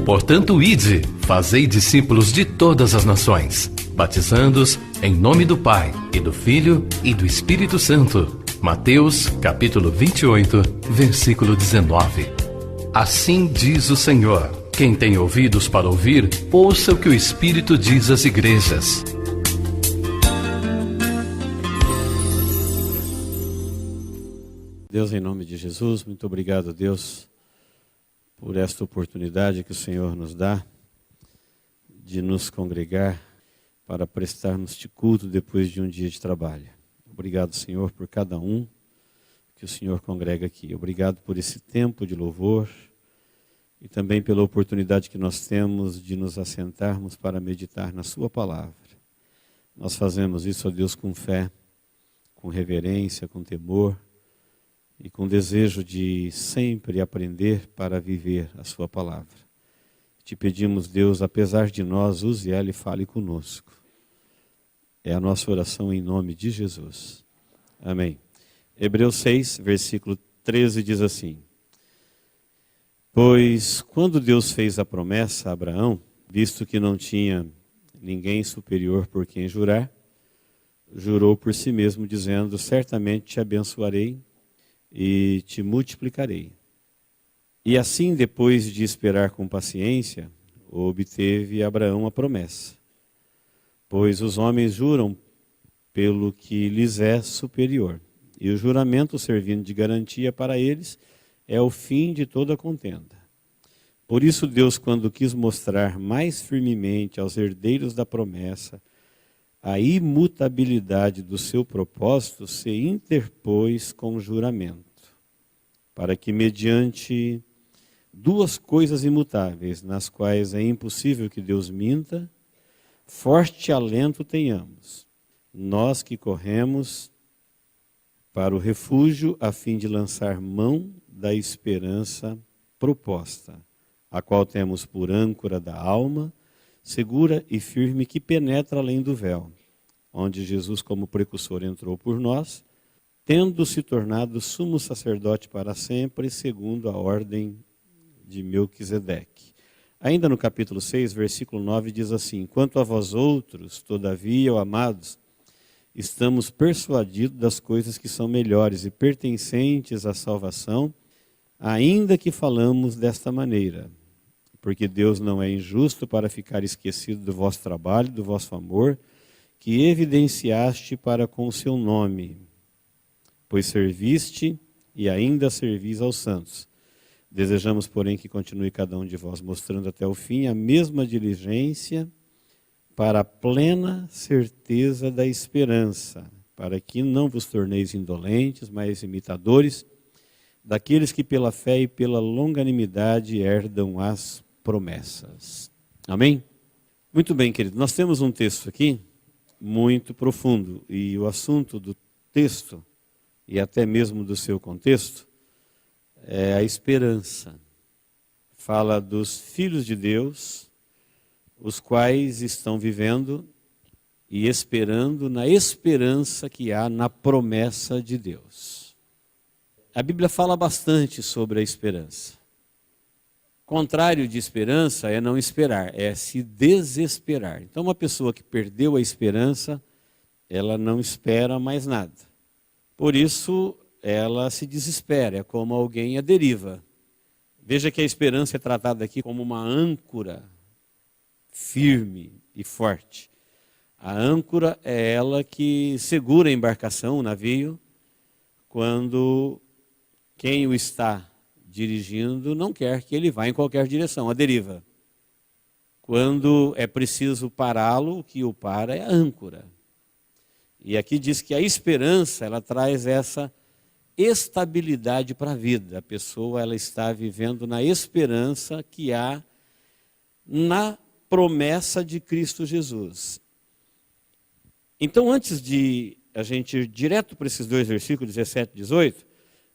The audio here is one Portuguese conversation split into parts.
Portanto, ide, fazei discípulos de todas as nações, batizando-os em nome do Pai, e do Filho, e do Espírito Santo. Mateus, capítulo 28, versículo 19. Assim diz o Senhor: quem tem ouvidos para ouvir, ouça o que o Espírito diz às igrejas. Deus, em nome de Jesus, muito obrigado, Deus, por esta oportunidade que o Senhor nos dá de nos congregar para prestarmos-te culto depois de um dia de trabalho. Obrigado, Senhor, por cada um que o Senhor congrega aqui. Obrigado por esse tempo de louvor e também pela oportunidade que nós temos de nos assentarmos para meditar na sua palavra. Nós fazemos isso, ó Deus, com fé, com reverência, com temor, e com desejo de sempre aprender para viver a sua palavra. Te pedimos, Deus, apesar de nós, use ela e fale conosco. É a nossa oração em nome de Jesus. Amém. Hebreus 6, versículo 13 diz assim: pois quando Deus fez a promessa a Abraão, visto que não tinha ninguém superior por quem jurar, jurou por si mesmo, dizendo: certamente te abençoarei e te multiplicarei. E assim, depois de esperar com paciência, obteve Abraão a promessa. Pois os homens juram pelo que lhes é superior, e o juramento, servindo de garantia para eles, é o fim de toda contenda. Por isso Deus, quando quis mostrar mais firmemente aos herdeiros da promessa a imutabilidade do seu propósito, se interpôs com juramento, para que mediante duas coisas imutáveis, nas quais é impossível que Deus minta, forte alento tenhamos, nós que corremos para o refúgio a fim de lançar mão da esperança proposta, a qual temos por âncora da alma, segura e firme, que penetra além do véu, onde Jesus como precursor entrou por nós, tendo se tornado sumo sacerdote para sempre, segundo a ordem de Melquisedeque. Ainda no capítulo 6, versículo 9, diz assim: quanto a vós outros, todavia, ó amados, estamos persuadidos das coisas que são melhores e pertencentes à salvação, ainda que falamos desta maneira, porque Deus não é injusto para ficar esquecido do vosso trabalho, do vosso amor, que evidenciaste para com o seu nome, pois serviste e ainda servis aos santos. Desejamos, porém, que continue cada um de vós mostrando até o fim a mesma diligência para a plena certeza da esperança, para que não vos torneis indolentes, mas imitadores daqueles que pela fé e pela longanimidade herdam as promessas. Amém? Muito bem, querido. Nós temos um texto aqui muito profundo, e o assunto do texto, e até mesmo do seu contexto, é a esperança. Fala dos filhos de Deus, os quais estão vivendo e esperando na esperança que há na promessa de Deus. A Bíblia fala bastante sobre a esperança. Contrário de esperança é não esperar, é se desesperar. Então, uma pessoa que perdeu a esperança, ela não espera mais nada. Por isso, ela se desespera, é como alguém à deriva. Veja que a esperança é tratada aqui como uma âncora firme e forte. A âncora é ela que segura a embarcação, o navio, quando quem o está dirigindo não quer que ele vá em qualquer direção, a deriva. Quando é preciso pará-lo, o que o para é a âncora. E aqui diz que a esperança, ela traz essa estabilidade para a vida. A pessoa, ela está vivendo na esperança que há na promessa de Cristo Jesus. Então, antes de a gente ir direto para esses dois versículos, 17 e 18,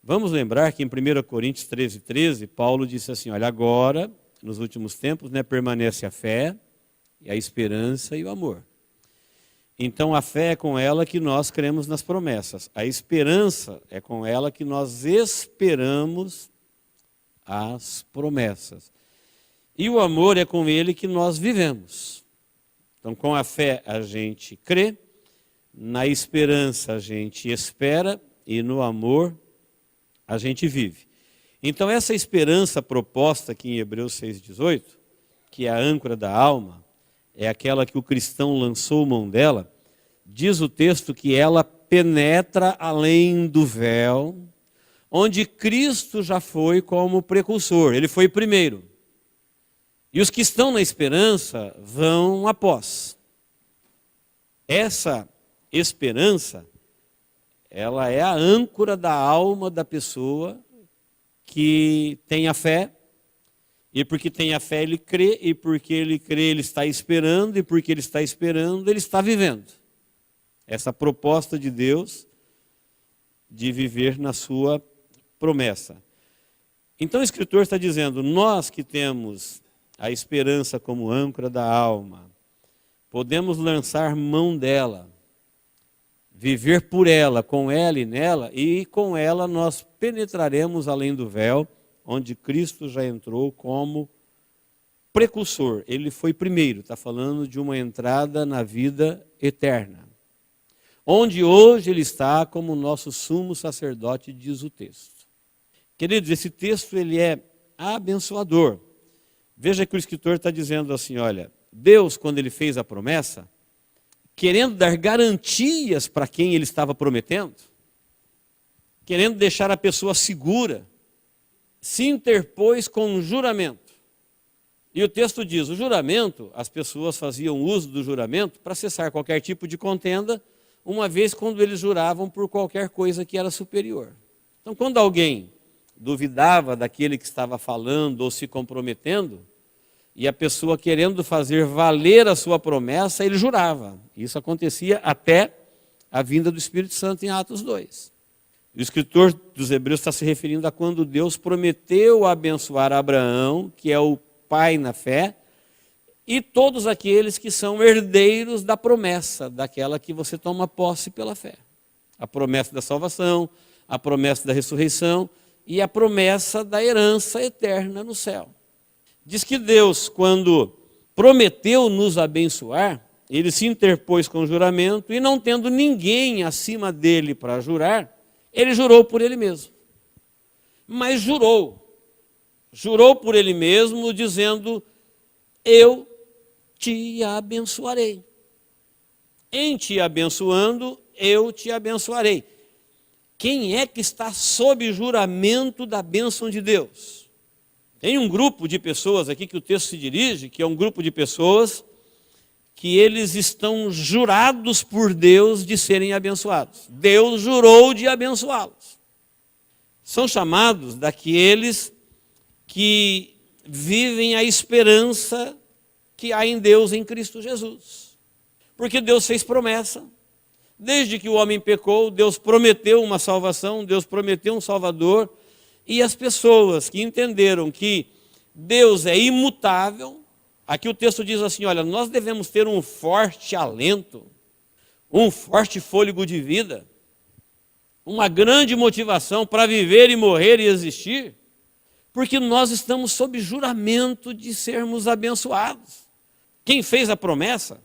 vamos lembrar que em 1 Coríntios 13, 13, Paulo disse assim: olha, agora, nos últimos tempos, permanece a fé, a esperança e o amor. Então a fé é com ela que nós cremos nas promessas. A esperança é com ela que nós esperamos as promessas. E o amor é com ele que nós vivemos. Então com a fé a gente crê, na esperança a gente espera e no amor a gente vive. Então essa esperança proposta aqui em Hebreus 6,18, que é a âncora da alma, é aquela que o cristão lançou mão dela, diz o texto que ela penetra além do véu, onde Cristo já foi como precursor, ele foi primeiro. E os que estão na esperança vão após. Essa esperança, ela é a âncora da alma da pessoa que tem a fé, e porque tem a fé ele crê, e porque ele crê ele está esperando, e porque ele está esperando ele está vivendo. Essa proposta de Deus de viver na sua promessa. Então o escritor está dizendo, nós que temos a esperança como âncora da alma, podemos lançar mão dela, viver por ela, com ela e nela, e com ela nós penetraremos além do véu, onde Cristo já entrou como precursor. Ele foi primeiro, está falando de uma entrada na vida eterna. Onde hoje ele está como nosso sumo sacerdote, diz o texto. Queridos, esse texto ele é abençoador. Veja que o escritor está dizendo assim, olha, Deus, quando ele fez a promessa, querendo dar garantias para quem ele estava prometendo, querendo deixar a pessoa segura, se interpôs com um juramento. E o texto diz, o juramento, as pessoas faziam uso do juramento para cessar qualquer tipo de contenda, uma vez quando eles juravam por qualquer coisa que era superior. Então, quando alguém duvidava daquele que estava falando ou se comprometendo, e a pessoa querendo fazer valer a sua promessa, ele jurava. Isso acontecia até a vinda do Espírito Santo em Atos 2. O escritor dos Hebreus está se referindo a quando Deus prometeu abençoar Abraão, que é o pai na fé, e todos aqueles que são herdeiros da promessa, daquela que você toma posse pela fé. A promessa da salvação, a promessa da ressurreição e a promessa da herança eterna no céu. Diz que Deus, quando prometeu nos abençoar, ele se interpôs com o juramento e não tendo ninguém acima dele para jurar, ele jurou por ele mesmo. Mas jurou por ele mesmo, dizendo, eu te abençoarei. Em te abençoando, eu te abençoarei. Quem é que está sob juramento da bênção de Deus? Tem um grupo de pessoas aqui que o texto se dirige, que é um grupo de pessoas que eles estão jurados por Deus de serem abençoados. Deus jurou de abençoá-los. São chamados daqueles que vivem a esperança que há em Deus em Cristo Jesus. Porque Deus fez promessa. Desde que o homem pecou, Deus prometeu uma salvação, Deus prometeu um Salvador, e as pessoas que entenderam que Deus é imutável, aqui o texto diz assim, olha, nós devemos ter um forte alento, um forte fôlego de vida, uma grande motivação para viver e morrer e existir, porque nós estamos sob juramento de sermos abençoados. Quem fez a promessa?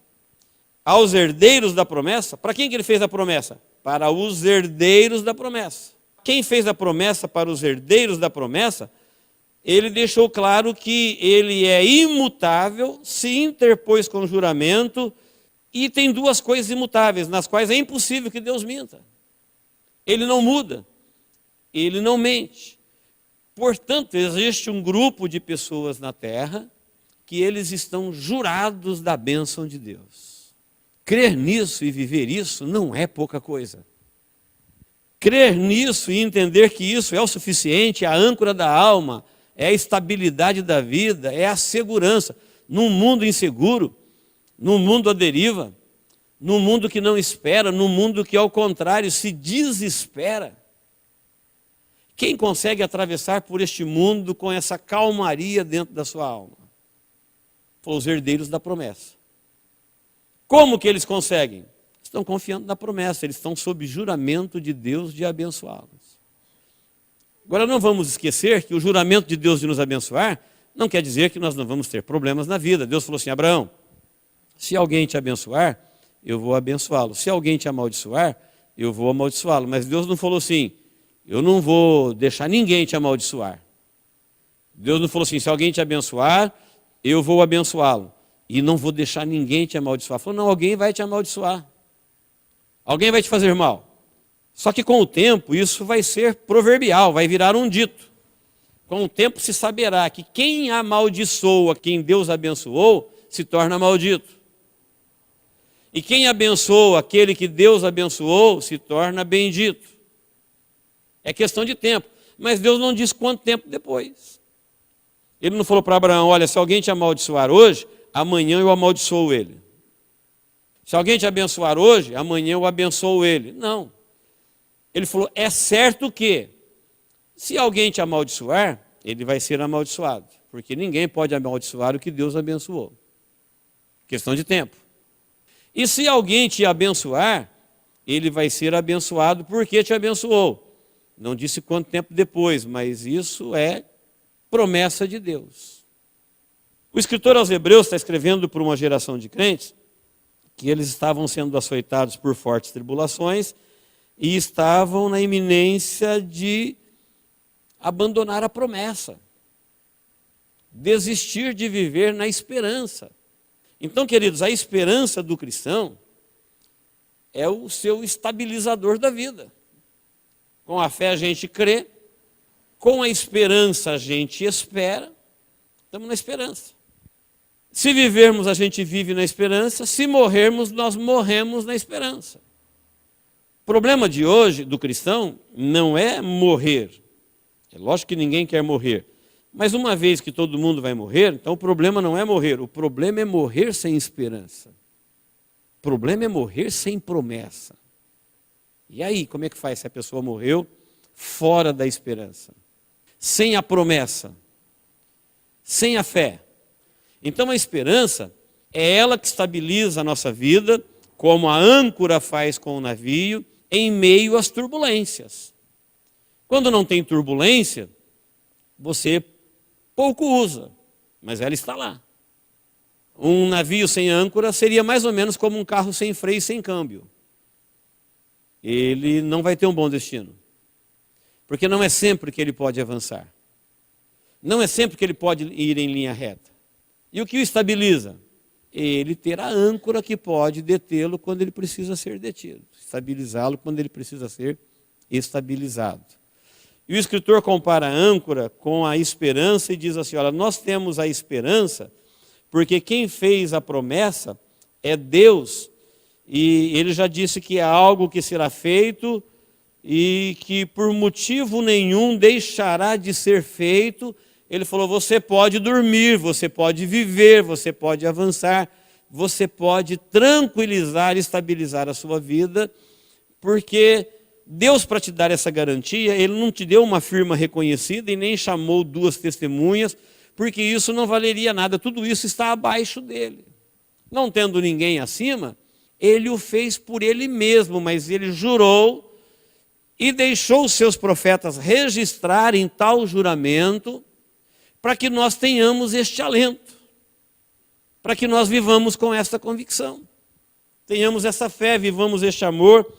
Aos herdeiros da promessa. Para quem que ele fez a promessa? Para os herdeiros da promessa. Quem fez a promessa para os herdeiros da promessa, ele deixou claro que ele é imutável, se interpôs com juramento, e tem duas coisas imutáveis, nas quais é impossível que Deus minta. Ele não muda, ele não mente. Portanto, existe um grupo de pessoas na terra que eles estão jurados da bênção de Deus. Crer nisso e viver isso não é pouca coisa. Crer nisso e entender que isso é o suficiente, é a âncora da alma, é a estabilidade da vida, é a segurança. Num mundo inseguro, num mundo à deriva, num mundo que não espera, num mundo que, ao contrário, se desespera. Quem consegue atravessar por este mundo com essa calmaria dentro da sua alma? Foram os herdeiros da promessa. Como que eles conseguem? estão confiando na promessa, eles estão sob juramento de Deus de abençoá-los. Agora não vamos esquecer que o juramento de Deus de nos abençoar não quer dizer que nós não vamos ter problemas na vida. Deus falou assim: Abraão, se alguém te abençoar, eu vou abençoá-lo. Se alguém te amaldiçoar, eu vou amaldiçoá-lo. Mas Deus não falou assim: eu não vou deixar ninguém te amaldiçoar. Deus não falou assim: se alguém te abençoar, eu vou abençoá-lo. E não vou deixar ninguém te amaldiçoar. Falou: não, alguém vai te amaldiçoar. Alguém vai te fazer mal. Só que com o tempo isso vai ser proverbial, vai virar um dito. Com o tempo se saberá que quem amaldiçoa quem Deus abençoou, se torna maldito. E quem abençoa aquele que Deus abençoou, se torna bendito. É questão de tempo. Mas Deus não diz quanto tempo depois. Ele não falou para Abraão: olha, se alguém te amaldiçoar hoje, amanhã eu amaldiçoo ele. Se alguém te abençoar hoje, amanhã eu abençoo ele. Não. Ele falou: é certo que, se alguém te amaldiçoar, ele vai ser amaldiçoado. Porque ninguém pode amaldiçoar o que Deus abençoou. Questão de tempo. E se alguém te abençoar, ele vai ser abençoado porque te abençoou. Não disse quanto tempo depois, mas isso é promessa de Deus. O escritor aos Hebreus está escrevendo para uma geração de crentes que eles estavam sendo açoitados por fortes tribulações e estavam na iminência de abandonar a promessa, desistir de viver na esperança. Então, queridos, a esperança do cristão é o seu estabilizador da vida. Com a fé a gente crê, com a esperança a gente espera, estamos na esperança. Se vivermos, a gente vive na esperança, se morrermos, nós morremos na esperança. O problema de hoje, do cristão, não é morrer. É lógico que ninguém quer morrer. Mas uma vez que todo mundo vai morrer, então o problema não é morrer. O problema é morrer sem esperança. O problema é morrer sem promessa. E aí, como é que faz se a pessoa morreu fora da esperança? Sem a promessa. Sem a fé. Então a esperança é ela que estabiliza a nossa vida, como a âncora faz com o navio, em meio às turbulências. Quando não tem turbulência, você pouco usa, mas ela está lá. Um navio sem âncora seria mais ou menos como um carro sem freio e sem câmbio. Ele não vai ter um bom destino. Porque não é sempre que ele pode avançar. Não é sempre que ele pode ir em linha reta. E o que o estabiliza? Ele ter a âncora que pode detê-lo quando ele precisa ser detido. Estabilizá-lo quando ele precisa ser estabilizado. E o escritor compara a âncora com a esperança e diz assim: olha, nós temos a esperança porque quem fez a promessa é Deus. E ele já disse que é algo que será feito e que por motivo nenhum deixará de ser feito. Ele falou: você pode dormir, você pode viver, você pode avançar, você pode tranquilizar e estabilizar a sua vida, porque Deus, para te dar essa garantia, Ele não te deu uma firma reconhecida e nem chamou 2 testemunhas, porque isso não valeria nada, tudo isso está abaixo dele. Não tendo ninguém acima, Ele o fez por Ele mesmo, mas Ele jurou e deixou os seus profetas registrarem tal juramento, para que nós tenhamos este alento, para que nós vivamos com esta convicção, tenhamos essa fé, vivamos este amor,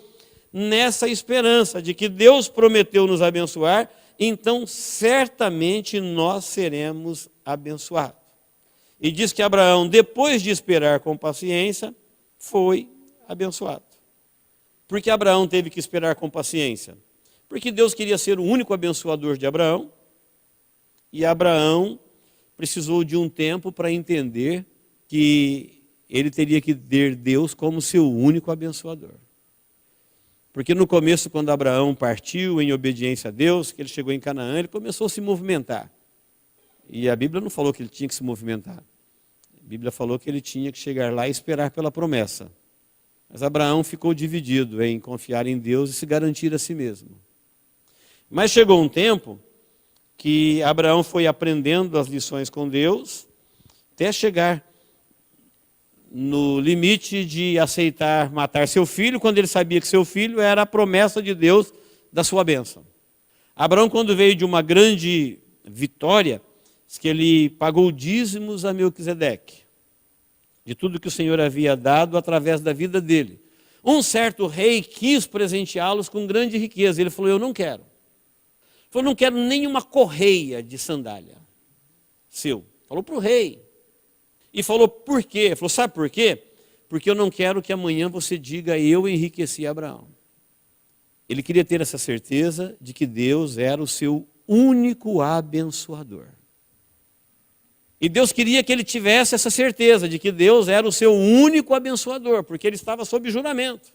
nessa esperança de que Deus prometeu nos abençoar, então certamente nós seremos abençoados. E diz que Abraão, depois de esperar com paciência, foi abençoado. Por que Abraão teve que esperar com paciência? Porque Deus queria ser o único abençoador de Abraão, e Abraão precisou de um tempo para entender que ele teria que ter Deus como seu único abençoador. Porque no começo, quando Abraão partiu em obediência a Deus, que ele chegou em Canaã, ele começou a se movimentar. E a Bíblia não falou que ele tinha que se movimentar. A Bíblia falou que ele tinha que chegar lá e esperar pela promessa. Mas Abraão ficou dividido em confiar em Deus e se garantir a si mesmo. Mas chegou um tempo que Abraão foi aprendendo as lições com Deus, até chegar no limite de aceitar matar seu filho, quando ele sabia que seu filho era a promessa de Deus da sua bênção. Abraão, quando veio de uma grande vitória, diz que ele pagou dízimos a Melquisedeque, de tudo que o Senhor havia dado através da vida dele. Um certo rei quis presenteá-los com grande riqueza. Ele falou, eu não quero. Ele falou, não quero nenhuma correia de sandália seu. Falou para o rei. E falou, por quê? Ele falou, sabe por quê? Porque eu não quero que amanhã você diga, eu enriqueci Abraão. Ele queria ter essa certeza de que Deus era o seu único abençoador. E Deus queria que ele tivesse essa certeza de que Deus era o seu único abençoador, porque ele estava sob juramento.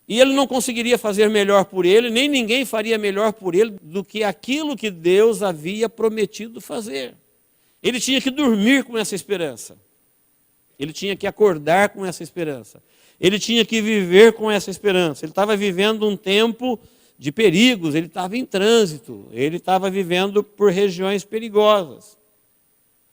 E ele não conseguiria fazer melhor por ele, nem ninguém faria melhor por ele do que aquilo que Deus havia prometido fazer. Ele tinha que dormir com essa esperança. Ele tinha que acordar com essa esperança. Ele tinha que viver com essa esperança. Ele estava vivendo um tempo de perigos, ele estava em trânsito, ele estava vivendo por regiões perigosas.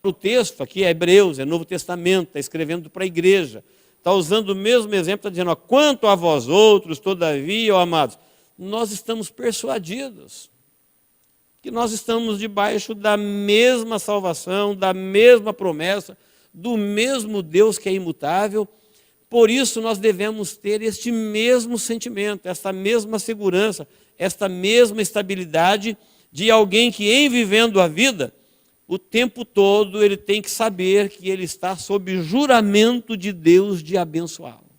O texto aqui é Hebreus, é Novo Testamento, está escrevendo para a igreja. Está usando o mesmo exemplo, está dizendo, ó, quanto a vós outros, todavia, ó amados, nós estamos persuadidos que nós estamos debaixo da mesma salvação, da mesma promessa, do mesmo Deus que é imutável. Por isso nós devemos ter este mesmo sentimento, esta mesma segurança, esta mesma estabilidade de alguém que, em vivendo a vida, o tempo todo ele tem que saber que ele está sob juramento de Deus de abençoá-lo.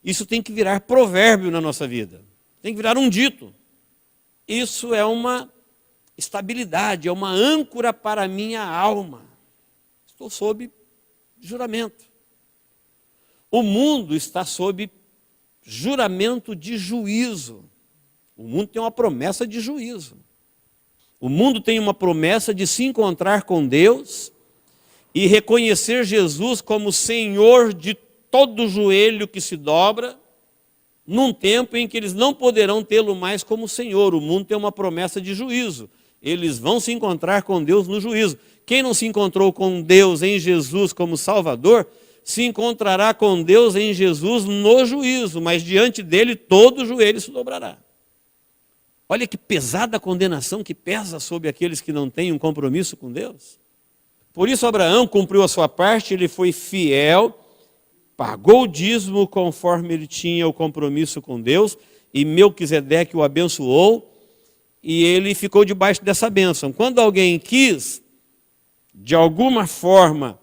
Isso tem que virar provérbio na nossa vida. Tem que virar um dito. Isso é uma estabilidade, é uma âncora para a minha alma. Estou sob juramento. O mundo está sob juramento de juízo. O mundo tem uma promessa de juízo. O mundo tem uma promessa de se encontrar com Deus e reconhecer Jesus como Senhor de todo joelho que se dobra, num tempo em que eles não poderão tê-lo mais como Senhor. O mundo tem uma promessa de juízo. Eles vão se encontrar com Deus no juízo. Quem não se encontrou com Deus em Jesus como Salvador, se encontrará com Deus em Jesus no juízo, mas diante dele todo joelho se dobrará. Olha que pesada a condenação que pesa sobre aqueles que não têm um compromisso com Deus. Por isso Abraão cumpriu a sua parte, ele foi fiel, pagou o dízimo conforme ele tinha o compromisso com Deus, e Melquisedeque o abençoou, e ele ficou debaixo dessa bênção. Quando alguém quis, de alguma forma,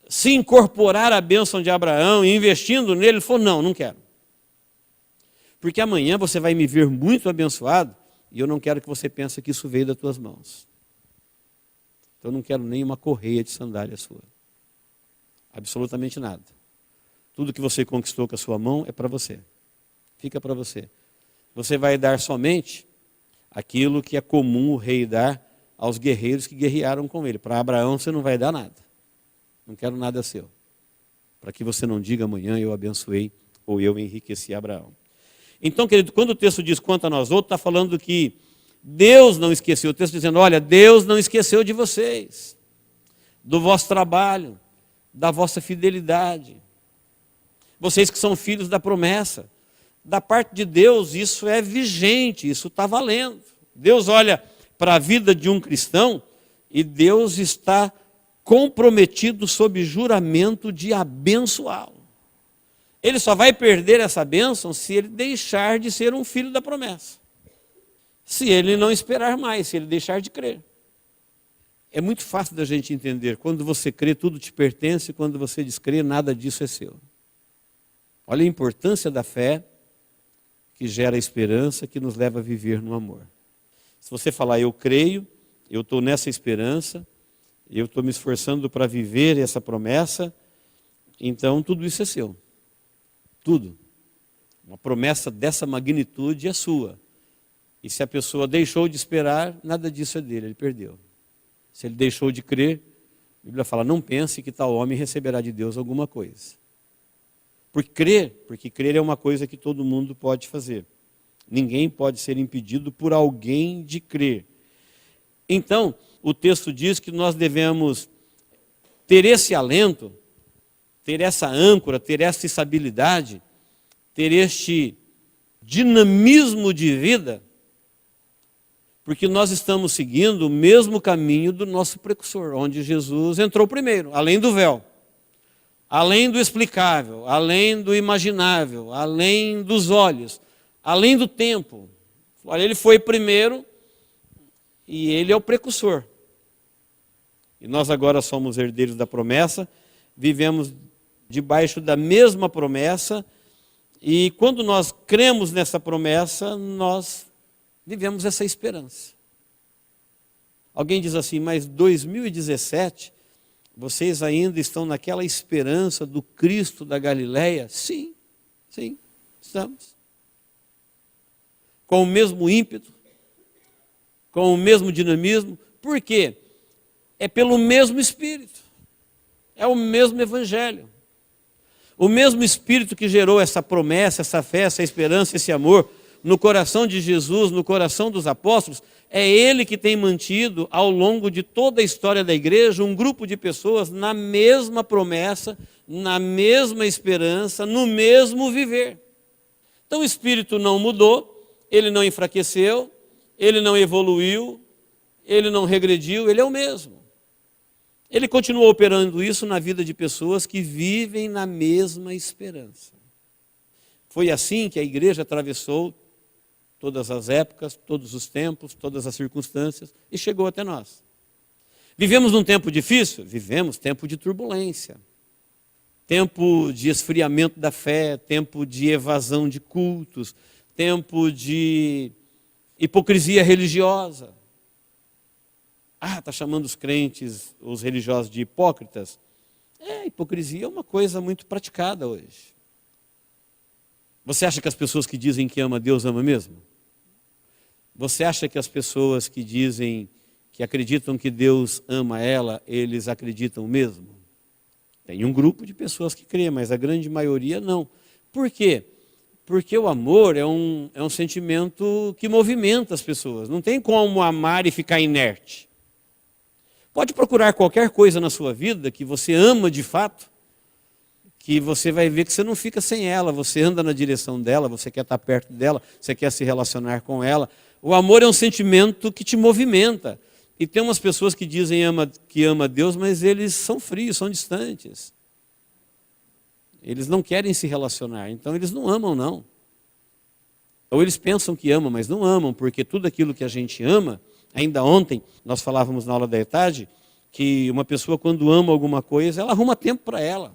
se incorporar à bênção de Abraão, e investindo nele, ele falou, não quero. Porque amanhã você vai me ver muito abençoado, e eu não quero que você pense que isso veio das tuas mãos. Então eu não quero nem uma correia de sandália sua. Absolutamente nada. Tudo que você conquistou com a sua mão é para você. Fica para você. Você vai dar somente aquilo que é comum o rei dar aos guerreiros que guerrearam com ele. Para Abraão você não vai dar nada. Não quero nada seu. Para que você não diga amanhã eu abençoei ou eu enriqueci Abraão. Então, querido, quando o texto diz quanto a nós outros, está falando que Deus não esqueceu. O texto dizendo, olha, Deus não esqueceu de vocês, do vosso trabalho, da vossa fidelidade. Vocês que são filhos da promessa. Da parte de Deus, isso é vigente, isso está valendo. Deus olha para a vida de um cristão e Deus está comprometido sob juramento de abençoá-lo. Ele só vai perder essa bênção se ele deixar de ser um filho da promessa. Se ele não esperar mais, se ele deixar de crer. É muito fácil da gente entender. Quando você crê, tudo te pertence. Quando você descrê, nada disso é seu. Olha a importância da fé, que gera esperança, que nos leva a viver no amor. Se você falar, eu creio, eu estou nessa esperança, eu estou me esforçando para viver essa promessa, então tudo isso é seu. Tudo. Uma promessa dessa magnitude é sua. E se a pessoa deixou de esperar, nada disso é dele, ele perdeu. Se ele deixou de crer, a Bíblia fala, não pense que tal homem receberá de Deus alguma coisa. Porque crer é uma coisa que todo mundo pode fazer. Ninguém pode ser impedido por alguém de crer. Então, o texto diz que nós devemos ter esse alento, ter essa âncora, ter essa estabilidade, ter este dinamismo de vida, porque nós estamos seguindo o mesmo caminho do nosso precursor, onde Jesus entrou primeiro, além do véu, além do explicável, além do imaginável, além dos olhos, além do tempo. Olha, ele foi primeiro e ele é o precursor. E nós agora somos herdeiros da promessa, vivemos debaixo da mesma promessa, e quando nós cremos nessa promessa, nós vivemos essa esperança. Alguém diz assim, mas 2017, vocês ainda estão naquela esperança do Cristo da Galileia? Sim, sim, estamos. Com o mesmo ímpeto, com o mesmo dinamismo. Por quê? É pelo mesmo Espírito, é o mesmo Evangelho. O mesmo Espírito que gerou essa promessa, essa fé, essa esperança, esse amor no coração de Jesus, no coração dos apóstolos, é Ele que tem mantido ao longo de toda a história da igreja um grupo de pessoas na mesma promessa, na mesma esperança, no mesmo viver. Então o Espírito não mudou, Ele não enfraqueceu, Ele não evoluiu, Ele não regrediu, Ele é o mesmo. Ele continua operando isso na vida de pessoas que vivem na mesma esperança. Foi assim que a igreja atravessou todas as épocas, todos os tempos, todas as circunstâncias e chegou até nós. Vivemos num tempo difícil? Vivemos tempo de turbulência, tempo de esfriamento da fé, tempo de evasão de cultos, tempo de hipocrisia religiosa. Está chamando os crentes, os religiosos de hipócritas? Hipocrisia é uma coisa muito praticada hoje. Você acha que as pessoas que dizem que ama Deus, ama mesmo? Você acha que as pessoas que dizem, que acreditam que Deus ama ela, eles acreditam mesmo? Tem um grupo de pessoas que crê, mas a grande maioria não. Por quê? Porque o amor é um sentimento que movimenta as pessoas. Não tem como amar e ficar inerte. Pode procurar qualquer coisa na sua vida que você ama de fato, que você vai ver que você não fica sem ela, você anda na direção dela, você quer estar perto dela, você quer se relacionar com ela. O amor é um sentimento que te movimenta. E tem umas pessoas que dizem que ama Deus, mas eles são frios, são distantes. Eles não querem se relacionar, então eles não amam não. Ou eles pensam que amam, mas não amam, porque tudo aquilo que a gente ama. Ainda ontem, nós falávamos na aula da tarde, que uma pessoa quando ama alguma coisa, ela arruma tempo para ela.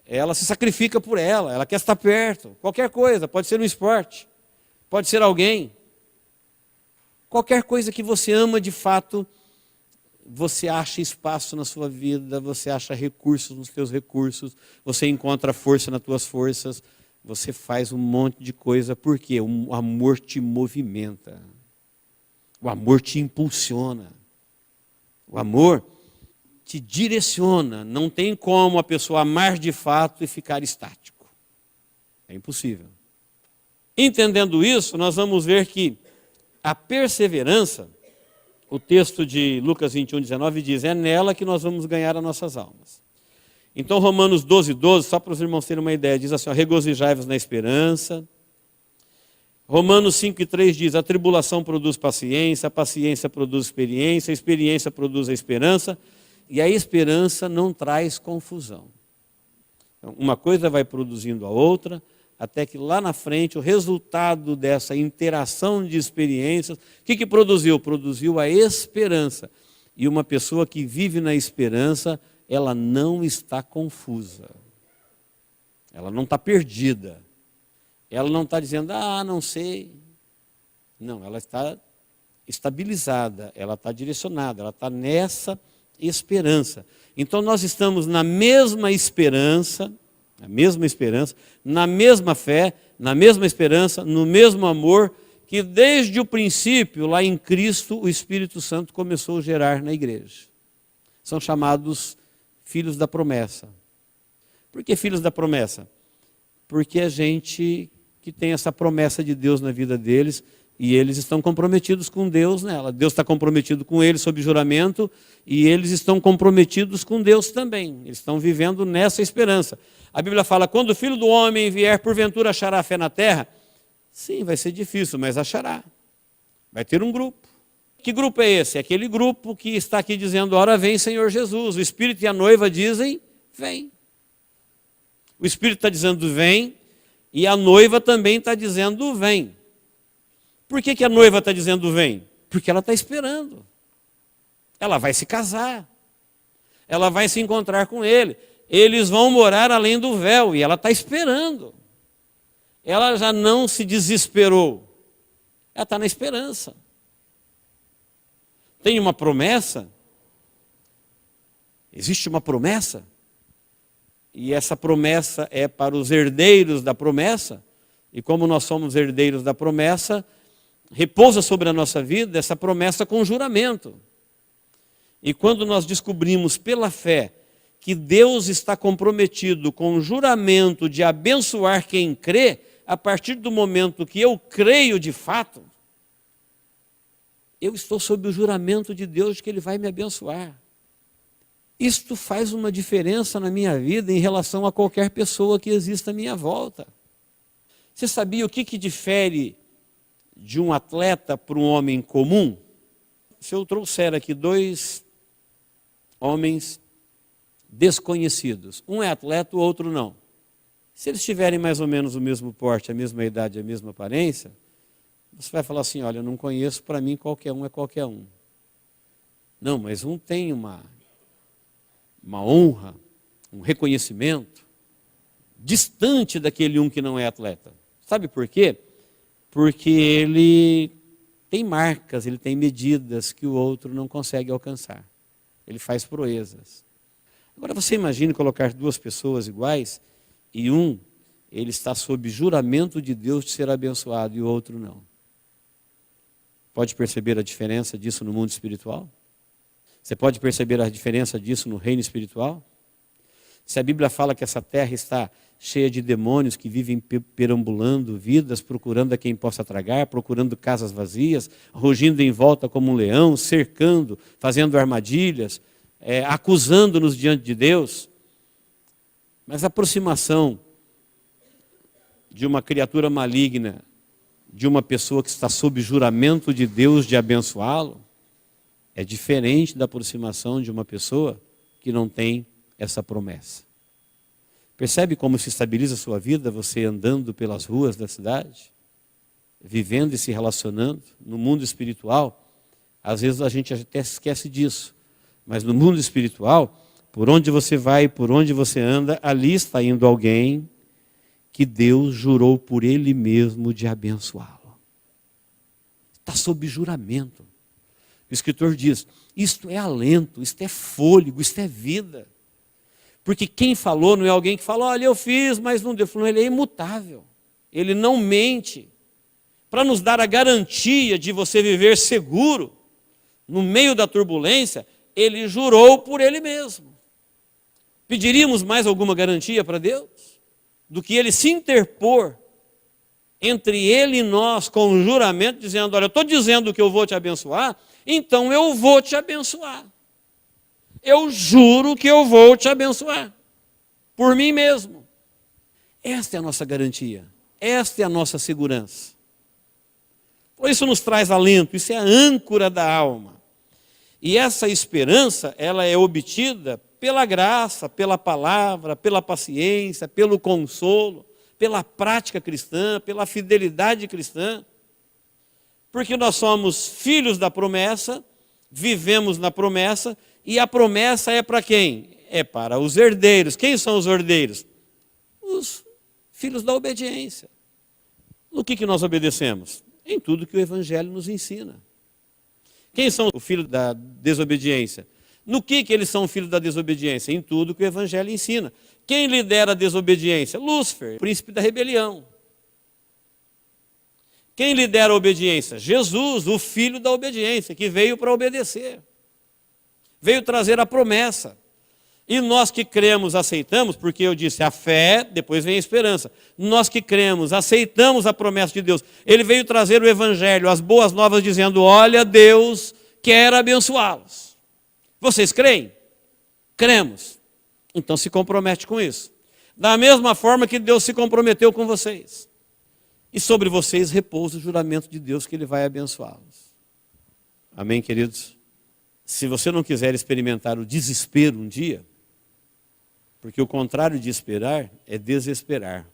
Ela se sacrifica por ela quer estar perto. Qualquer coisa, pode ser um esporte, pode ser alguém. Qualquer coisa que você ama de fato, você acha espaço na sua vida, você acha recursos nos teus recursos, você encontra força nas tuas forças, você faz um monte de coisa, porque o amor te movimenta. O amor te impulsiona. O amor te direciona. Não tem como a pessoa amar de fato e ficar estático. É impossível. Entendendo isso, nós vamos ver que a perseverança, o texto de Lucas 21:19 diz, é nela que nós vamos ganhar as nossas almas. Então Romanos 12:12, só para os irmãos terem uma ideia, diz assim, regozijai-vos na esperança. Romanos 5:3 diz, a tribulação produz paciência, a paciência produz experiência, a experiência produz a esperança, e a esperança não traz confusão. Então, uma coisa vai produzindo a outra, até que lá na frente o resultado dessa interação de experiências, o que produziu? Produziu a esperança. E uma pessoa que vive na esperança, ela não está confusa. Ela não está perdida. Ela não está dizendo, não sei. Não, ela está estabilizada, ela está direcionada, ela está nessa esperança. Então nós estamos na mesma esperança, na mesma fé, na mesma esperança, no mesmo amor, que desde o princípio, lá em Cristo, o Espírito Santo começou a gerar na igreja. São chamados filhos da promessa. Por que filhos da promessa? Porque a gente que tem essa promessa de Deus na vida deles, E eles estão comprometidos com Deus nela. Deus está comprometido com eles sob juramento e eles estão comprometidos com Deus também. Eles estão vivendo nessa esperança. A Bíblia fala, quando o Filho do Homem vier, porventura achará fé na terra? Sim, vai ser difícil, mas achará. Vai ter um grupo. Que grupo é esse? É aquele grupo que está aqui dizendo, ora vem Senhor Jesus. O Espírito e a noiva dizem, vem. O Espírito está dizendo, vem, e a noiva também está dizendo, vem. Por que a noiva está dizendo vem? Porque ela está esperando. Ela vai se casar. Ela vai se encontrar com ele. Eles vão morar além do véu e ela está esperando. Ela já não se desesperou. Ela está na esperança. Tem uma promessa. Existe uma promessa. E essa promessa é para os herdeiros da promessa. E como nós somos herdeiros da promessa, repousa sobre a nossa vida essa promessa com juramento. E quando nós descobrimos pela fé que Deus está comprometido com o juramento de abençoar quem crê, a partir do momento que eu creio de fato, eu estou sob o juramento de Deus de que Ele vai me abençoar. Isto faz uma diferença na minha vida em relação a qualquer pessoa que exista à minha volta. Você sabia o que difere de um atleta para um homem comum? Se eu trouxer aqui dois homens desconhecidos, um é atleta, o outro não. Se eles tiverem mais ou menos o mesmo porte, a mesma idade, a mesma aparência, você vai falar assim, olha, eu não conheço, para mim qualquer um é qualquer um. Não, mas um tem uma honra, um reconhecimento, distante daquele um que não é atleta. Sabe por quê? Porque ele tem marcas, ele tem medidas que o outro não consegue alcançar. Ele faz proezas. Agora você imagine colocar duas pessoas iguais e ele está sob juramento de Deus de ser abençoado e o outro não. Pode perceber a diferença disso no mundo espiritual? Você pode perceber a diferença disso no reino espiritual? Se a Bíblia fala que essa terra está cheia de demônios que vivem perambulando vidas, procurando a quem possa tragar, procurando casas vazias, rugindo em volta como um leão, cercando, fazendo armadilhas, acusando-nos diante de Deus. Mas a aproximação de uma criatura maligna, de uma pessoa que está sob juramento de Deus de abençoá-lo, é diferente da aproximação de uma pessoa que não tem essa promessa. Percebe como se estabiliza a sua vida, você andando pelas ruas da cidade, vivendo e se relacionando no mundo espiritual? Às vezes a gente até esquece disso, mas no mundo espiritual, por onde você vai, por onde você anda, ali está indo alguém que Deus jurou por Ele mesmo de abençoá-lo. Está sob juramento. O escritor diz, isto é alento, isto é fôlego, isto é vida. Porque quem falou não é alguém que fala, olha, eu fiz, mas não deu. Ele é imutável, ele não mente. Para nos dar a garantia de você viver seguro, no meio da turbulência, ele jurou por ele mesmo. Pediríamos mais alguma garantia para Deus? Do que ele se interpor entre ele e nós com um juramento, dizendo, olha, eu estou dizendo que eu vou te abençoar, então eu vou te abençoar. Eu juro que eu vou te abençoar, por mim mesmo. Esta é a nossa garantia, esta é a nossa segurança. Por isso nos traz alento, isso é a âncora da alma. E essa esperança, ela é obtida pela graça, pela palavra, pela paciência, pelo consolo, pela prática cristã, pela fidelidade cristã. Porque nós somos filhos da promessa, vivemos na promessa, e a promessa é para quem? É para os herdeiros. Quem são os herdeiros? Os filhos da obediência. No que nós obedecemos? Em tudo que o Evangelho nos ensina. Quem são os filhos da desobediência? No que eles são filhos da desobediência? Em tudo que o Evangelho ensina. Quem lidera a desobediência? Lúcifer, príncipe da rebelião. Quem lidera a obediência? Jesus, o filho da obediência, que veio para obedecer. Veio trazer a promessa. E nós que cremos, aceitamos, porque eu disse, a fé, depois vem a esperança. Nós que cremos, aceitamos a promessa de Deus. Ele veio trazer o evangelho, as boas novas, dizendo, olha, Deus quer abençoá-los. Vocês creem? Cremos. Então se compromete com isso. Da mesma forma que Deus se comprometeu com vocês. E sobre vocês repousa o juramento de Deus que Ele vai abençoá-los. Amém, queridos? Se você não quiser experimentar o desespero um dia, porque o contrário de esperar é desesperar.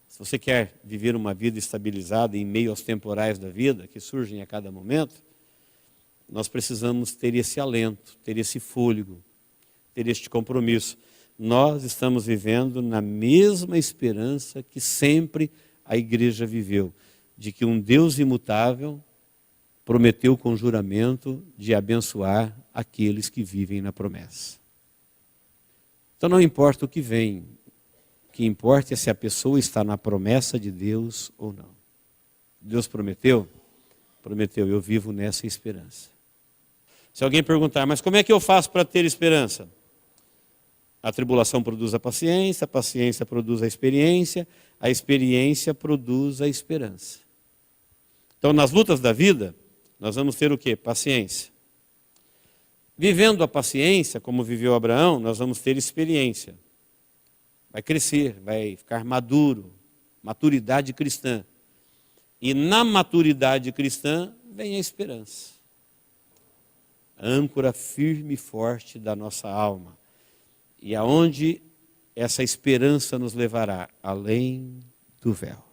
Se você quer viver uma vida estabilizada em meio aos temporais da vida, que surgem a cada momento, nós precisamos ter esse alento, ter esse fôlego, ter este compromisso. Nós estamos vivendo na mesma esperança que sempre a igreja viveu, de que um Deus imutável prometeu com juramento de abençoar aqueles que vivem na promessa. Então não importa o que vem, o que importa é se a pessoa está na promessa de Deus ou não. Deus prometeu? Prometeu, eu vivo nessa esperança. Se alguém perguntar, mas como é que eu faço para ter esperança? A tribulação produz a paciência produz a experiência produz a esperança. Então nas lutas da vida, nós vamos ter o quê? Paciência. Vivendo a paciência, como viveu Abraão, nós vamos ter experiência. Vai crescer, vai ficar maduro, maturidade cristã. E na maturidade cristã vem a esperança. A âncora firme e forte da nossa alma. E aonde essa esperança nos levará? Além do véu.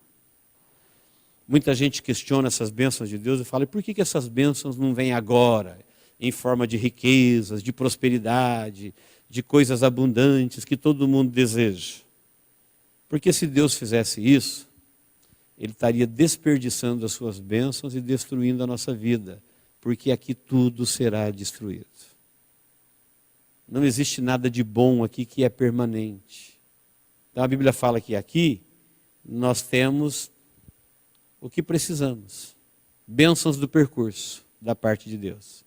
Muita gente questiona essas bênçãos de Deus e fala, e por que essas bênçãos não vêm agora? Em forma de riquezas, de prosperidade, de coisas abundantes que todo mundo deseja. Porque se Deus fizesse isso, Ele estaria desperdiçando as suas bênçãos e destruindo a nossa vida. Porque aqui tudo será destruído. Não existe nada de bom aqui que é permanente. Então a Bíblia fala que aqui nós temos o que precisamos. Bênçãos do percurso da parte de Deus.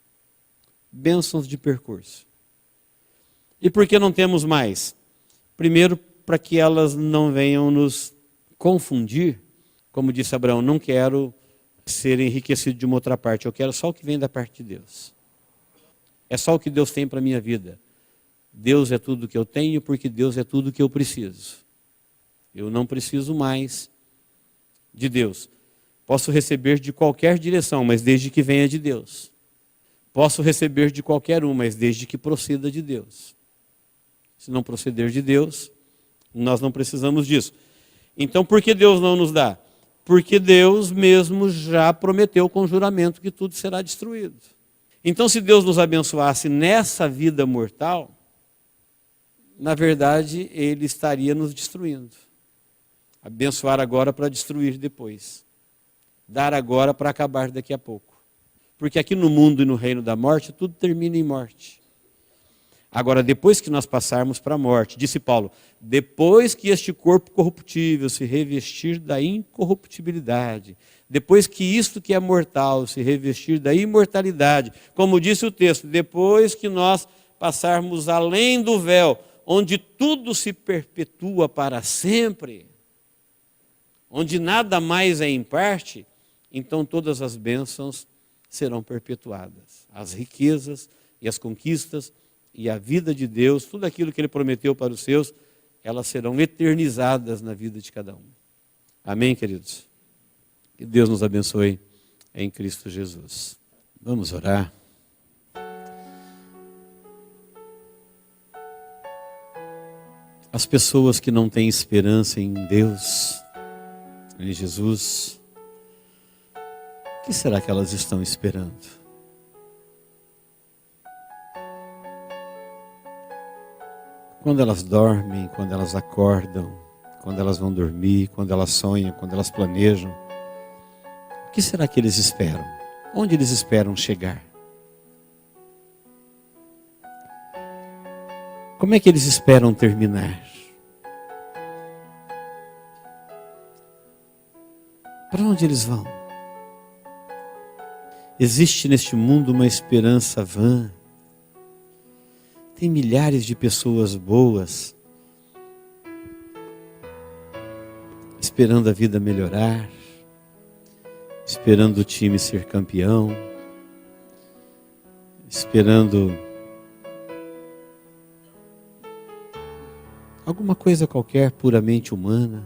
Bênçãos de percurso. E por que não temos mais? Primeiro, para que elas não venham nos confundir. Como disse Abraão, não quero ser enriquecido de uma outra parte. Eu quero só o que vem da parte de Deus. É só o que Deus tem para a minha vida. Deus é tudo que eu tenho, porque Deus é tudo que eu preciso. Eu não preciso mais de Deus. Posso receber de qualquer direção, mas desde que venha de Deus. Posso receber de qualquer um, mas desde que proceda de Deus. Se não proceder de Deus, nós não precisamos disso. Então, por que Deus não nos dá? Porque Deus mesmo já prometeu com juramento que tudo será destruído. Então, se Deus nos abençoasse nessa vida mortal, na verdade, Ele estaria nos destruindo. Abençoar agora para destruir depois. Dar agora para acabar daqui a pouco. Porque aqui no mundo e no reino da morte, tudo termina em morte. Agora, depois que nós passarmos para a morte, disse Paulo, depois que este corpo corruptível se revestir da incorruptibilidade, depois que isto que é mortal se revestir da imortalidade, como disse o texto, depois que nós passarmos além do véu, onde tudo se perpetua para sempre, onde nada mais é em parte, então todas as bênçãos serão perpetuadas. As riquezas e as conquistas e a vida de Deus, tudo aquilo que Ele prometeu para os seus, elas serão eternizadas na vida de cada um. Amém, queridos? Que Deus nos abençoe em Cristo Jesus. Vamos orar. As pessoas que não têm esperança em Deus, em Jesus, o que será que elas estão esperando? Quando elas dormem, quando elas acordam, quando elas vão dormir, quando elas sonham, quando elas planejam, o que será que eles esperam? Onde eles esperam chegar? Como é que eles esperam terminar? Para onde eles vão? Existe neste mundo uma esperança vã. Tem milhares de pessoas boas esperando a vida melhorar, esperando o time ser campeão, esperando alguma coisa qualquer puramente humana,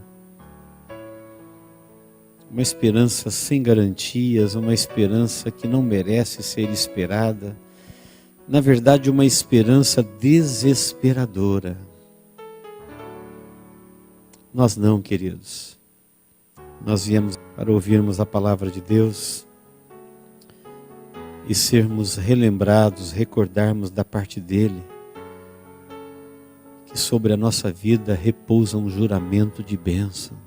uma esperança sem garantias, uma esperança que não merece ser esperada, na verdade uma esperança desesperadora. Nós não, queridos. Nós viemos para ouvirmos a palavra de Deus e sermos relembrados, recordarmos da parte dele, que sobre a nossa vida repousa um juramento de bênção.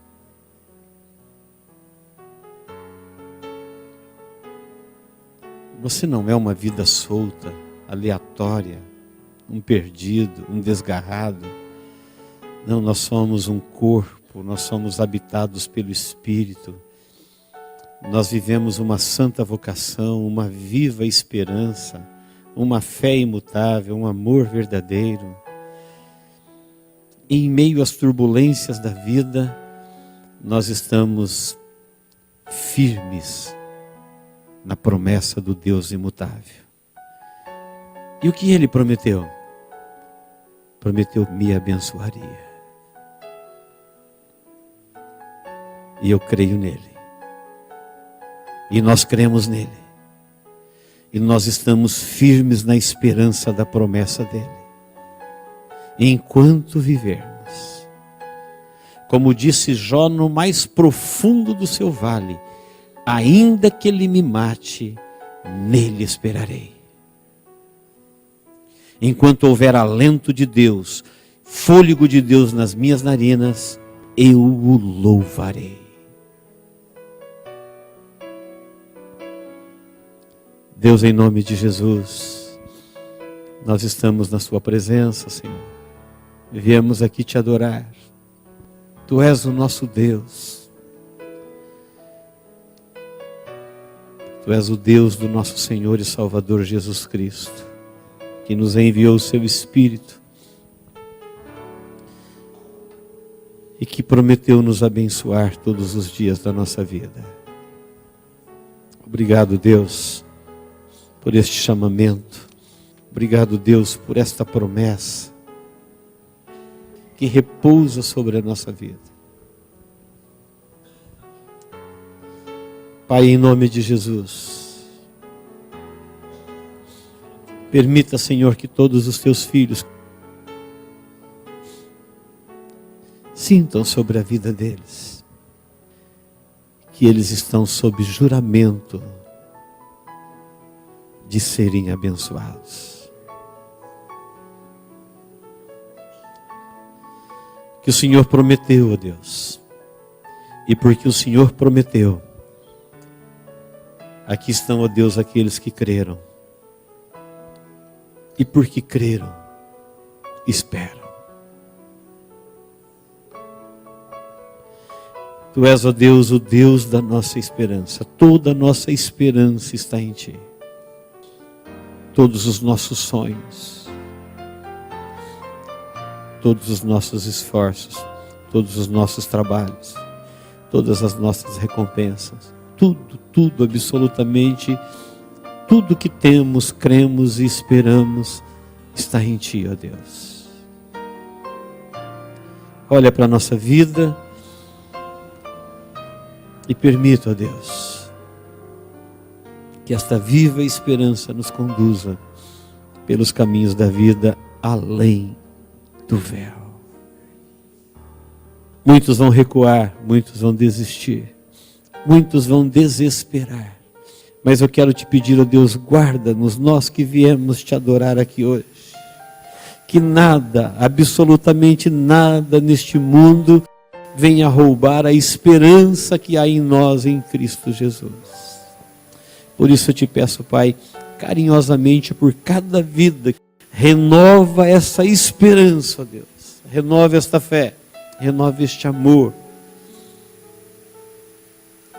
Você não é uma vida solta, aleatória, um perdido, um desgarrado. Não, nós somos um corpo, nós somos habitados pelo Espírito. Nós vivemos uma santa vocação, uma viva esperança, uma fé imutável, um amor verdadeiro. Em meio às turbulências da vida, nós estamos firmes na promessa do Deus imutável. E o que ele prometeu? Prometeu: me abençoaria. E eu creio nele. E nós cremos nele. E nós estamos firmes na esperança da promessa dele. Enquanto vivermos, como disse Jó, no mais profundo do seu vale, ainda que ele me mate, nele esperarei. Enquanto houver alento de Deus, fôlego de Deus nas minhas narinas, eu o louvarei. Deus, em nome de Jesus, nós estamos na sua presença, Senhor. Viemos aqui te adorar. Tu és o nosso Deus. Tu és o Deus do nosso Senhor e Salvador Jesus Cristo, que nos enviou o seu Espírito e que prometeu nos abençoar todos os dias da nossa vida. Obrigado, Deus, por este chamamento. Obrigado, Deus, por esta promessa que repousa sobre a nossa vida. Pai, em nome de Jesus, permita, Senhor, que todos os teus filhos sintam sobre a vida deles que eles estão sob juramento de serem abençoados. Que o Senhor prometeu, ó Deus, e porque o Senhor prometeu, aqui estão, ó Deus, aqueles que creram, e porque creram, esperam. Tu és, ó Deus, o Deus da nossa esperança. Toda a nossa esperança está em Ti. Todos os nossos sonhos, todos os nossos esforços, todos os nossos trabalhos, todas as nossas recompensas, tudo, absolutamente, tudo que temos, cremos e esperamos está em Ti, ó Deus. Olha para a nossa vida e permita, ó Deus, que esta viva esperança nos conduza pelos caminhos da vida além do véu. Muitos vão recuar, muitos vão desistir, muitos vão desesperar. Mas eu quero te pedir, ó Deus, guarda-nos, nós que viemos te adorar aqui hoje. Que nada, absolutamente nada neste mundo venha roubar a esperança que há em nós em Cristo Jesus. Por isso eu te peço, Pai, carinhosamente por cada vida, renova essa esperança, ó Deus. Renova esta fé, renova este amor.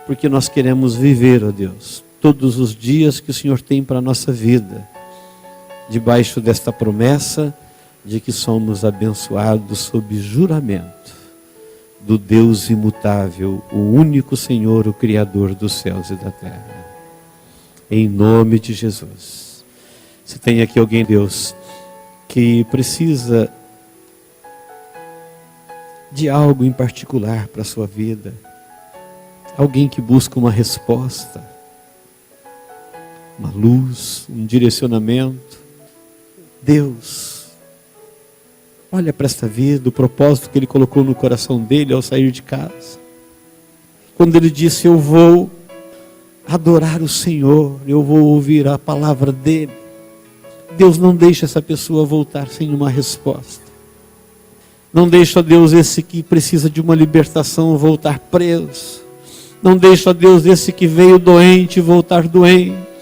Porque nós queremos viver, ó Deus, todos os dias que o Senhor tem para a nossa vida, debaixo desta promessa de que somos abençoados sob juramento do Deus imutável, o único Senhor, o Criador dos céus e da terra. Em nome de Jesus. Se tem aqui alguém, Deus, que precisa de algo em particular para a sua vida, alguém que busca uma resposta, uma luz, um direcionamento, Deus, olha para esta vida, o propósito que Ele colocou no coração dele ao sair de casa. Quando Ele disse: eu vou adorar o Senhor, eu vou ouvir a palavra dEle. Deus, não deixa essa pessoa voltar sem uma resposta. Não deixa, Deus, esse que precisa de uma libertação voltar preso. Não deixa, Deus, esse que veio doente voltar doente.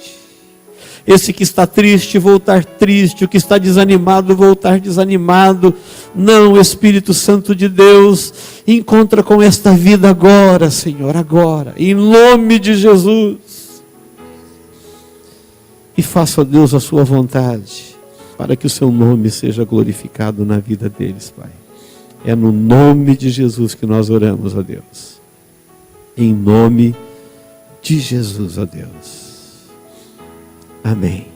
Esse que está triste voltar triste. O que está desanimado voltar desanimado. Não, Espírito Santo de Deus, encontra com esta vida agora, Senhor, agora, em nome de Jesus. E faça, Deus, a sua vontade, para que o seu nome seja glorificado na vida deles, Pai. É no nome de Jesus que nós oramos, ó Deus. Em nome de Jesus, ó Deus. Amém.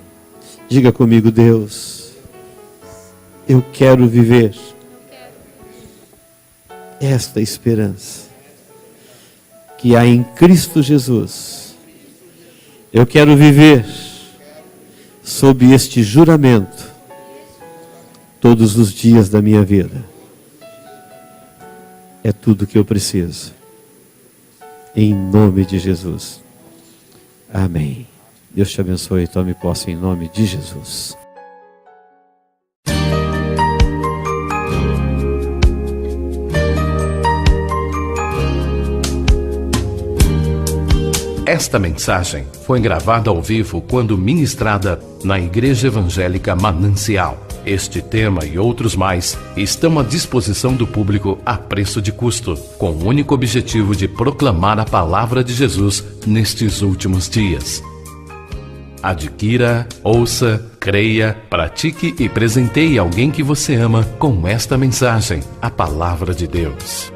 Diga comigo: Deus, eu quero viver esta esperança que há em Cristo Jesus. Eu quero viver sob este juramento todos os dias da minha vida. É tudo que eu preciso. Em nome de Jesus. Amém. Deus te abençoe e tome posse em nome de Jesus. Esta mensagem foi gravada ao vivo quando ministrada na Igreja Evangélica Manancial. Este tema e outros mais estão à disposição do público a preço de custo, com o único objetivo de proclamar a palavra de Jesus nestes últimos dias. Adquira, ouça, creia, pratique e presenteie alguém que você ama com esta mensagem, a palavra de Deus.